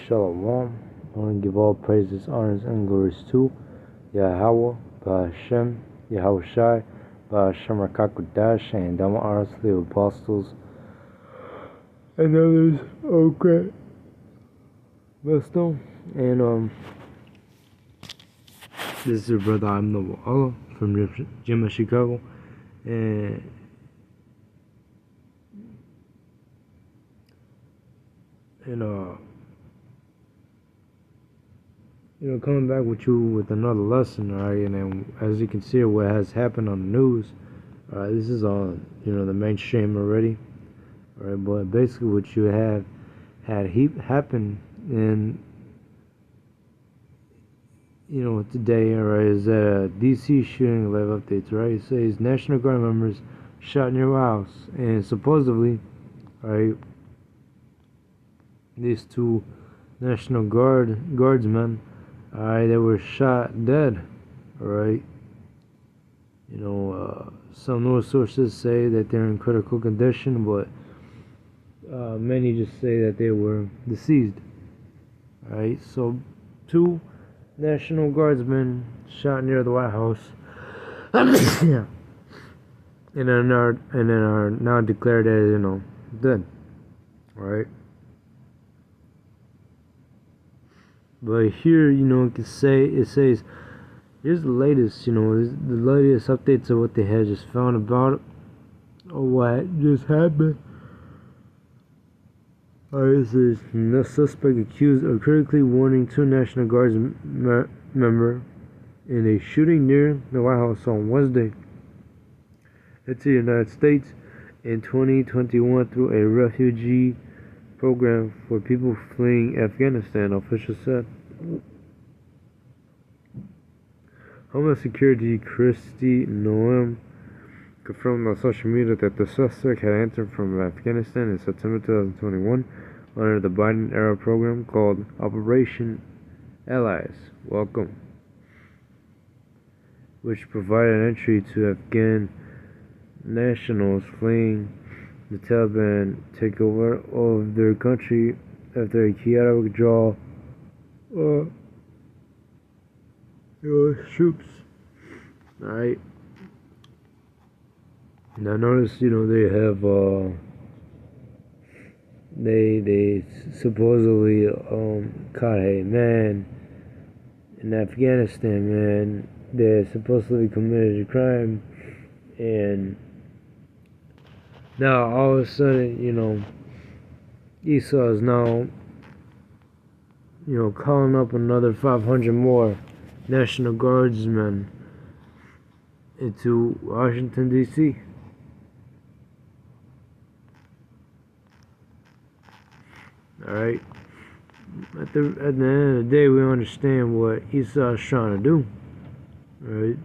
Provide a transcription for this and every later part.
Shalom. I want to give all praises, honors, and glories to Yahweh, Ba'Hashem, Yahushai, Ba'Hashem Rakakodash, and Dama honestly apostles and others. Okay. Best and this is your brother I'm Noble Allah from Jimma, Chicago, and coming back with you with another lesson, alright, and then as you can see what has happened on the news, alright, this is on, the mainstream already, alright, but basically what you had happen in, today, alright, is that DC shooting live updates, right? It says National Guard members shot near your house, and supposedly, alright, these two National Guardsmen, alright, they were shot dead, alright. Some news sources say that they're in critical condition, but many just say that they were deceased, alright. So, two National Guardsmen shot near the White House, yeah, and then are now declared as, dead, alright. But here, it says, here's the latest, the latest updates of what they had just found about or what just happened. Alright, it says, the suspect accused of critically wounding two National Guard members in a shooting near the White House on Wednesday. It's the United States in 2021 through a refugee program for people fleeing Afghanistan, officials said. Homeland Secretary Kristi Noem confirmed on social media that the suspect had entered from Afghanistan in September 2021 under the Biden-era program called Operation Allies Welcome, which provided entry to Afghan nationals fleeing the Taliban takeover of their country after a chaotic withdrawal U.S. troops. Alright. Now notice, they have they supposedly caught a man in Afghanistan, man, that supposedly committed a crime, and now all of a sudden, Esau is now, calling up another 500 more National Guardsmen into Washington, D.C. Alright. At the end of the day, we understand what Esau is trying to do. Right?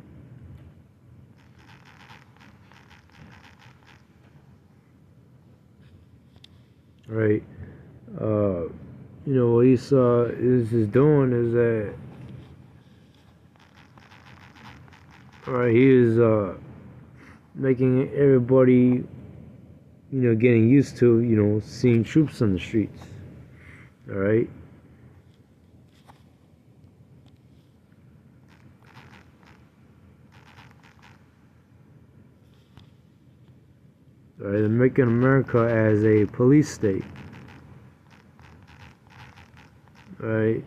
Right. What Esau is doing is that, alright, he is making everybody, getting used to, seeing troops on the streets. Alright. Alright, they're making America as a police state. Right.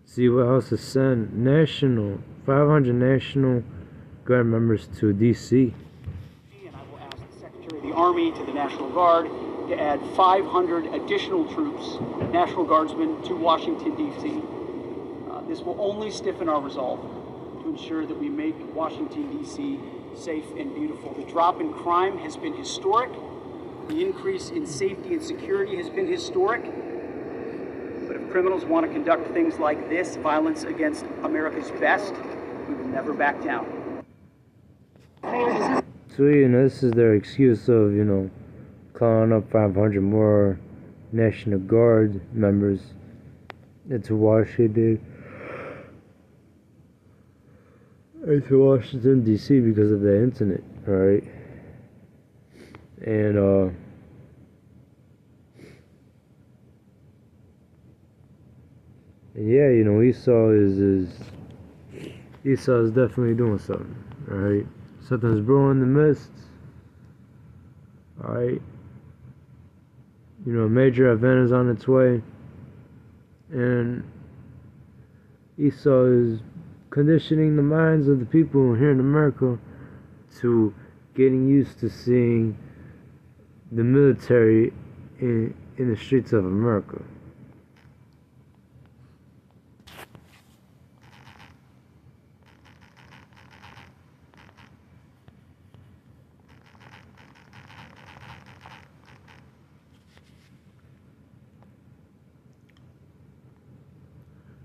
See what else to send 500 National Guard members to D.C. And I will ask the Secretary of the Army to the National Guard to add 500 additional troops, National Guardsmen, to Washington, D.C. This will only stiffen our resolve to ensure that we make Washington, D.C. safe and beautiful. The drop in crime has been historic. The increase in safety and security has been historic. But if criminals want to conduct things like this, violence against America's best, we will never back down. So, this is their excuse of, calling up 500 more National Guard members into Washington, D.C. because of the incident, alright? And yeah, Esau is definitely doing something. All right, something's brewing in the midst. All right, a major event is on its way, and Esau is conditioning the minds of the people here in America to getting used to seeing the military in the streets of America.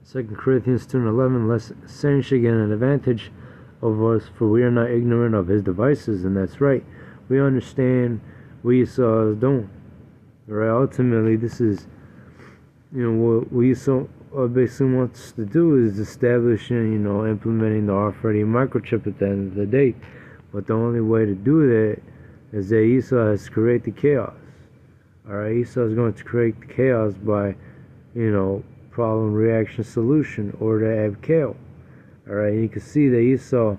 Second Corinthians 2:11, lest sin should get an advantage of us, for we are not ignorant of his devices. And that's right. We understand what Esau is doing. Right? Ultimately, this is, what Esau basically wants to do is establishing, implementing the RFID microchip at the end of the day. But the only way to do that is that Esau has to create the chaos. Alright, Esau is going to create the chaos by, problem, reaction, solution, or to add kale. Alright, you can see that Esau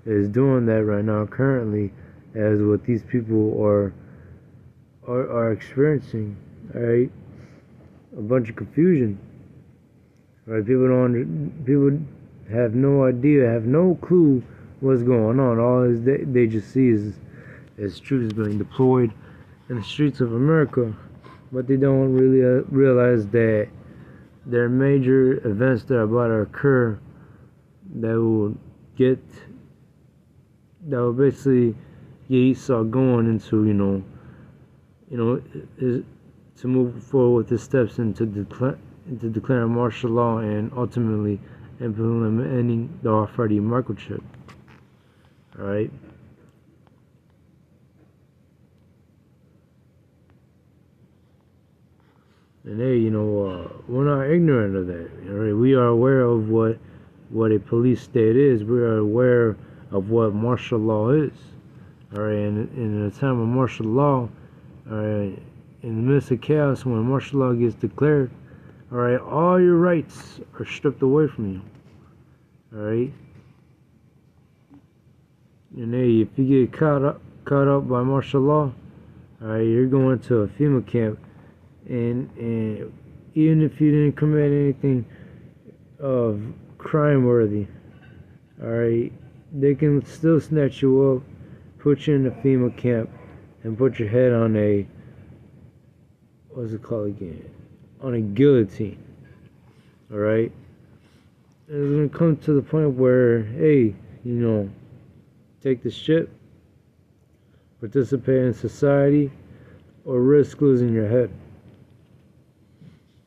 is doing that right now currently as what these people are experiencing. Alright, a bunch of confusion. Right, people have no idea, have no clue what's going on. All is they just see is troops being deployed in the streets of America, but they don't really realize that there are major events that are about to occur that will basically get Esau going into to move forward with his steps into declaring martial law and ultimately implementing the RFID microchip. All right. And hey, we're not ignorant of that. Right? We are aware of what a police state is. We are aware of what martial law is. All right, and in a time of martial law, all right, in the midst of chaos, when martial law gets declared, all right, all your rights are stripped away from you. All right, and hey, if you get caught up by martial law, all right, you're going to a FEMA camp. And even if you didn't commit anything of crime worthy, alright, they can still snatch you up, put you in a FEMA camp, and put your head on what's it called again? On a guillotine. Alright? It's gonna come to the point where, hey, take the ship, participate in society, or risk losing your head.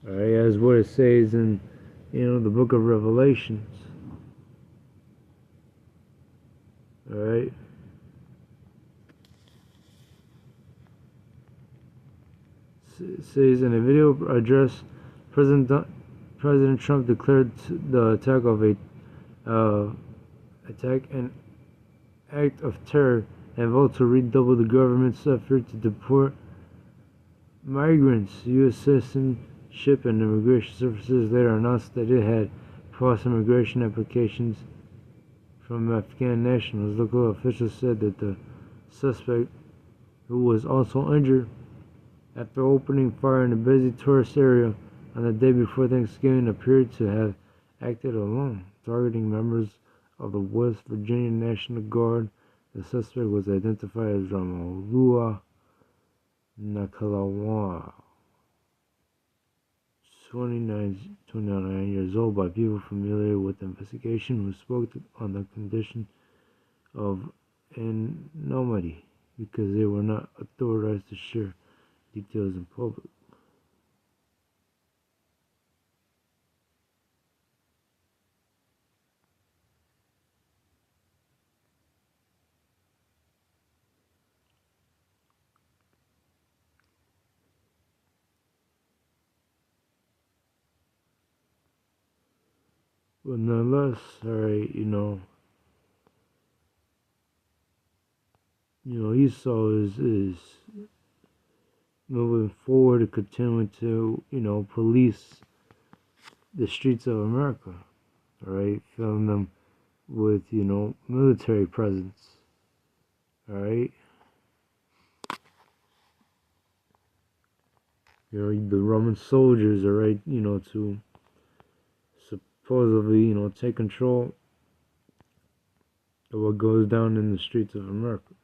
Alright, as what it says in, the book of Revelations. Alright. It says in a video address, President Trump declared the attack an act of terror and vowed to redouble the government's effort to deport migrants. U.S. Citizenship and Immigration Services later announced that it had processed immigration applications from Afghan nationals. Local officials said that the suspect, who was also injured after opening fire in a busy tourist area on the day before Thanksgiving, appeared to have acted alone, targeting members of the West Virginia National Guard. The suspect was identified as Ramalua Nakalawa, 29 years old, by people familiar with the investigation who spoke on the condition of anonymity because they were not authorized to share details in public. But nonetheless, alright, Esau is moving forward, continuing to, police the streets of America, all right, filling them with, military presence, all right. The Roman soldiers, all right, to supposedly, take control of what goes down in the streets of America.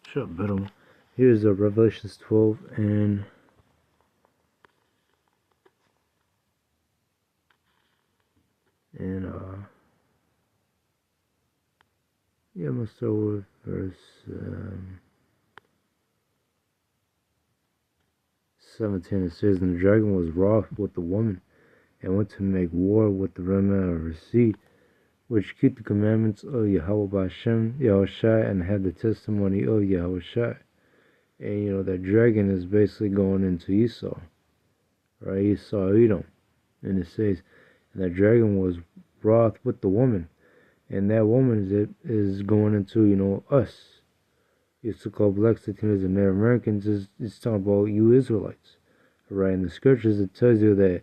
Shut up, Bedouin. Here's Revelations 12 and yeah, I'm gonna start with verse 17. It says, "And the dragon was wroth with the woman, and went to make war with the remnant of her seed, which keep the commandments of Yahweh Bashem, Yahushai, and had the testimony of Yahushai." And that dragon is basically going into Esau, right? Esau, Edom. And it says, "And that dragon was wroth with the woman." And that woman is going into, us. It's to call blacks, Latinos, and Native Americans. It's talking about you Israelites, right? In the scriptures, it tells you that,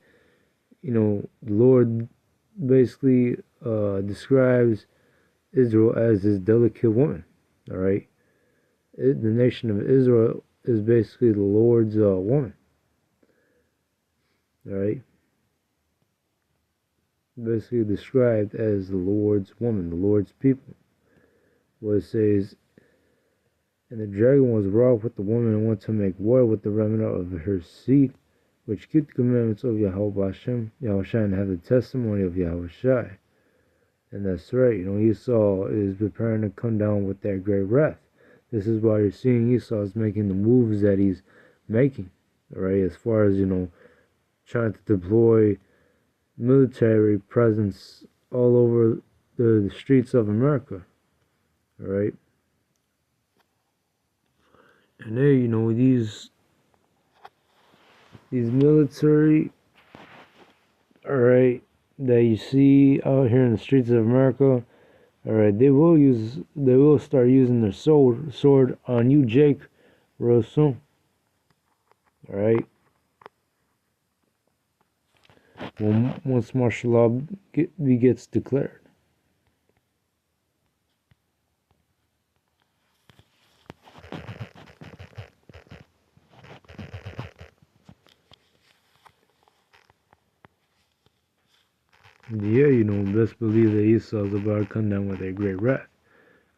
the Lord basically describes Israel as his delicate woman, all right? The nation of Israel is basically the Lord's woman, all right? Basically described as the Lord's woman, the Lord's people. What it says, "And the dragon was wroth with the woman, and went to make war with the remnant of her seed, which keep the commandments of Yahweh Hashem, Yahushai, and have the testimony of Yahushai." And that's right, Esau is preparing to come down with that great wrath. This is why you're seeing Esau is making the moves that he's making, all right, as far as, trying to deploy military presence all over the streets of America, all right. And there, these military, all right, that you see out here in the streets of America, all right, they will start using their sword on you, Jake, real soon, all right. Once martial law gets declared. Yeah, best believe that Esau's about to come down with a great wrath.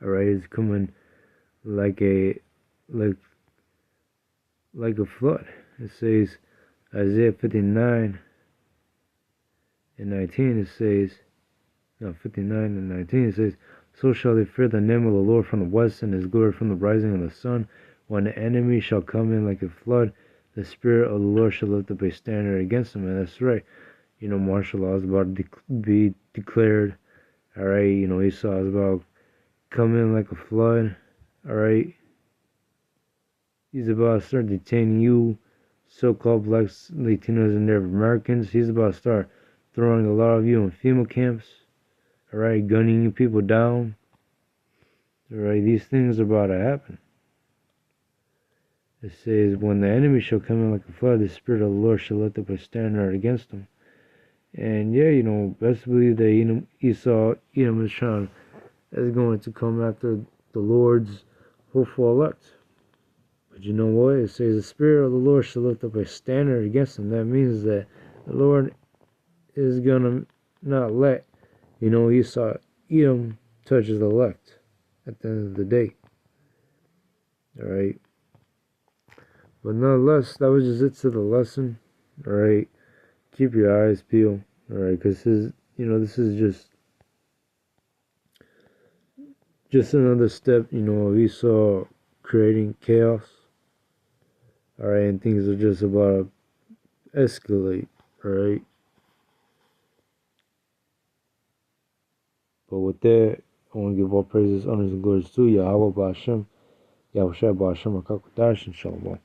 Alright, it's coming like a like a flood. It says Isaiah 59 and 19, it says 59 and 19, it says, "So shall they fear the name of the Lord from the west, and his glory from the rising of the sun. When the enemy shall come in like a flood, the Spirit of the Lord shall lift up a standard against him." And that's right. Martial law is about to be declared. Alright, Esau is about to come in like a flood. Alright. He's about to start detaining you, so-called blacks, Latinos, and Native Americans. He's about to start throwing a lot of you in FEMA camps, alright, gunning you people down. Alright, these things are about to happen. It says, when the enemy shall come in like a flood, the Spirit of the Lord shall lift up a standard against them. And yeah, best believe that Edom is going to come after the Lord's hopeful elect. But you know what? It says the Spirit of the Lord shall lift up a standard against them. That means that the Lord is gonna not let, Edom touch his elect at the end of the day. Alright. But nonetheless, that was just it to the lesson. Alright. Keep your eyes peeled. Alright, because this is just another step, of Esau creating chaos. Alright, and things are just about to escalate. Alright. But with that, I want to give all praises, honors, and glories to Yahweh Ba'Shem, Yahushua Ba'Shem, HaKadosh, and Shalom.